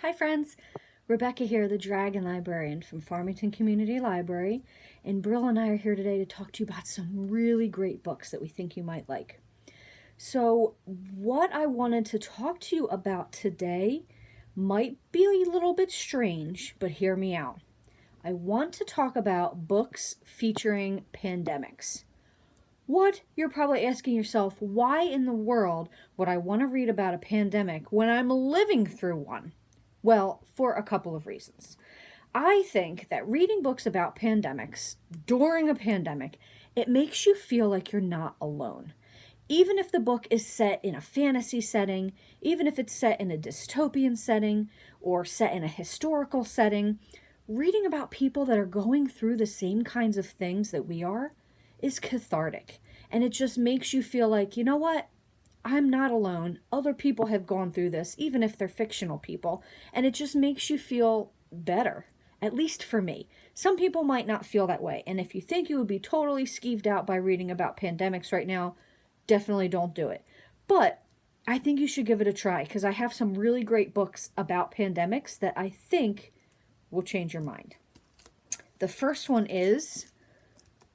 Hi friends, Rebecca here, the Dragon Librarian from Farmington Community Library, and Brill and I are here today to talk to you about some really great books that we think you might like. So what I wanted to talk to you about today might be a little bit strange, but hear me out. I want to talk about books featuring pandemics. What? You're probably asking yourself, why in the world would I want to read about a pandemic when I'm living through one? Well, for a couple of reasons. I think that reading books about pandemics during a pandemic, it makes you feel like you're not alone. Even if the book is set in a fantasy setting, even if it's set in a dystopian setting or set in a historical setting, reading about people that are going through the same kinds of things that we are is cathartic. And it just makes you feel like, you know what? I'm not alone. Other people have gone through this, even if they're fictional people, and it just makes you feel better, at least for me. Some people might not feel that way, and if you think you would be totally skeeved out by reading about pandemics right now, definitely don't do it. But I think you should give it a try, because I have some really great books about pandemics that I think will change your mind. The first one is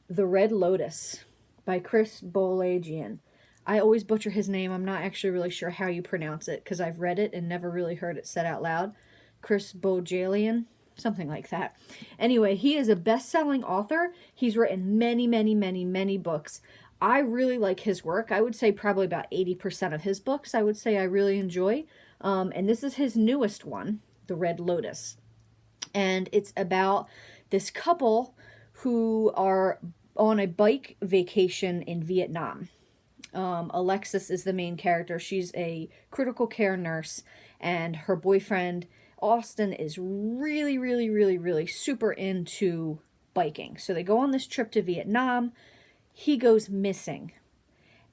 The Red Lotus by Chris Bohjalian. I always butcher his name. I'm not actually really sure how you pronounce it because I've read it and never really heard it said out loud. Chris Bohjalian, something like that. Anyway, he is a best-selling author. He's written many books. I really like his work. I would say probably about 80% of his books I would say I really enjoy. And this is his newest one, The Red Lotus. And it's about this couple who are on a bike vacation in Vietnam. Alexis is the main character. She's a critical care nurse, and her boyfriend, Austin, is really super into biking. So they go on this trip to Vietnam. He goes missing,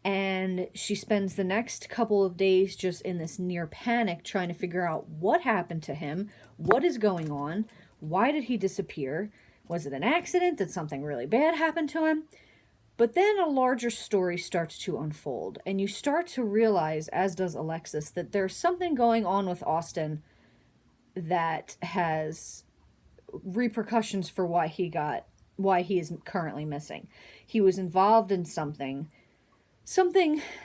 and she spends the next couple of days just in this near panic trying to figure out what happened to him, what is going on, why did he disappear, was it an accident, did something really bad happen to him? But then a larger story starts to unfold, and you start to realize, as does Alexis, that there's something going on with Austin that has repercussions for why he is currently missing. He was involved in something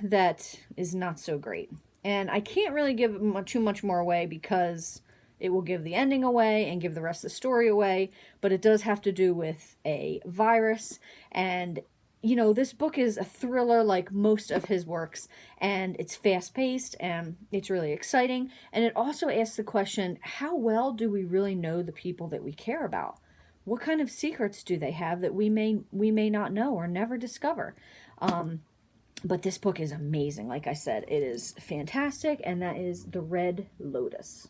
that is not so great. And I can't really give too much more away because it will give the ending away and give the rest of the story away, but it does have to do with a virus. And you know, this book is a thriller like most of his works, and it's fast-paced, and it's really exciting, and it also asks the question, how well do we really know the people that we care about? What kind of secrets do they have that we may not know or never discover? But this book is amazing. Like I said, it is fantastic, and that is The Red Lotus.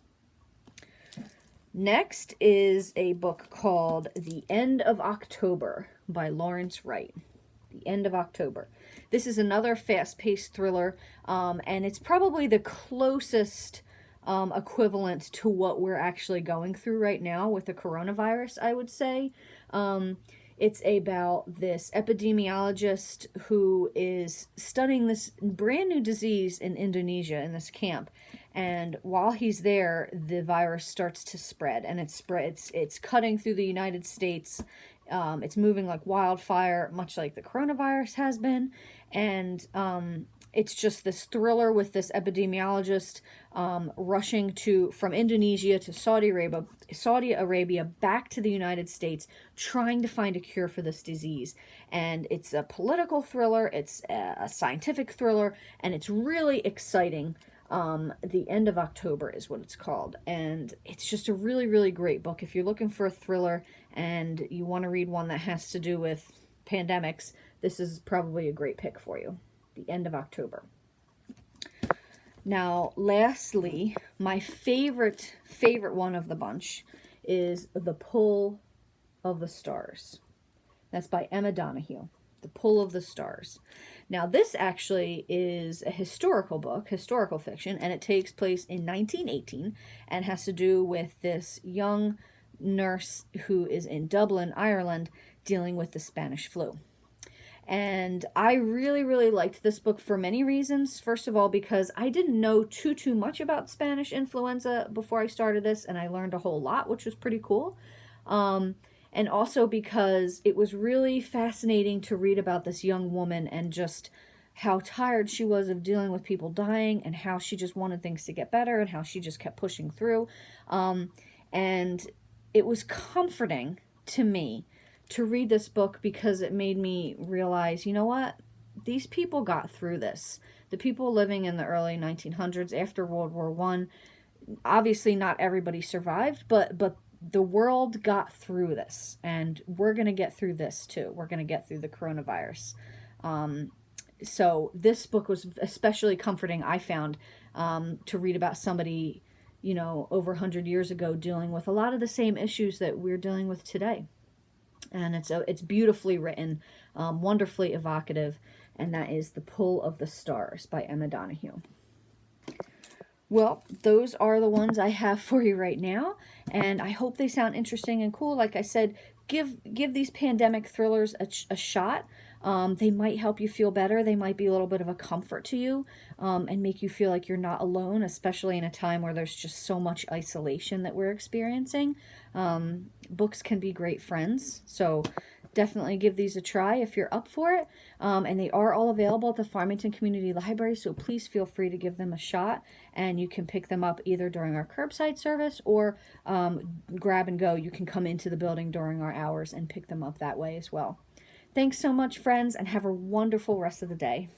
Next is a book called The End of October by Lawrence Wright. The End of October. This is another fast-paced thriller, and it's probably the closest equivalent to what we're actually going through right now with the coronavirus, I would say. It's about this epidemiologist who is studying this brand new disease in Indonesia in this camp. And while he's there, the virus starts to spread, and it's cutting through the United States. It's moving like wildfire, much like the coronavirus has been. And it's just this thriller with this epidemiologist rushing from Indonesia to Saudi Arabia back to the United States, trying to find a cure for this disease. And it's a political thriller, it's a scientific thriller, and it's really exciting. The End of October is what it's called, and it's just a really great book. If you're looking for a thriller and you want to read one that has to do with pandemics, this is probably a great pick for you. The End of October. Now, lastly, my favorite one of the bunch is The Pull of the Stars. That's by Emma Donoghue. The Pull of the Stars. Now, this actually is a historical book, historical fiction, and it takes place in 1918 and has to do with this young nurse who is in Dublin, Ireland, dealing with the Spanish flu. And I really, really liked this book for many reasons. First of all, because I didn't know too much about Spanish influenza before I started this, and I learned a whole lot, which was pretty cool. Um, and also because it was really fascinating to read about this young woman and just how tired she was of dealing with people dying, and how she just wanted things to get better, and how she just kept pushing through. And it was comforting to me to read this book, because it made me realize, you know what? These people got through this. The people living in the early 1900s after World War One, obviously not everybody survived, but the world got through this, and we're going to get through this too. We're going to get through the coronavirus. So this book was especially comforting, I found, to read about somebody, over 100 years ago, dealing with a lot of the same issues that we're dealing with today. And it's beautifully written, wonderfully evocative, and that is The Pull of the Stars by Emma Donoghue. Well, those are the ones I have for you right now, and I hope they sound interesting and cool. Like I said, give these pandemic thrillers a shot. They might help you feel better. They might be a little bit of a comfort to you, and make you feel like you're not alone, especially in a time where there's just so much isolation that we're experiencing. Books can be great friends, so definitely give these a try if you're up for it. And they are all available at the Farmington Community Library, so please feel free to give them a shot. And you can pick them up either during our curbside service, or grab and go. You can come into the building during our hours and pick them up that way as well. Thanks so much, friends, and have a wonderful rest of the day.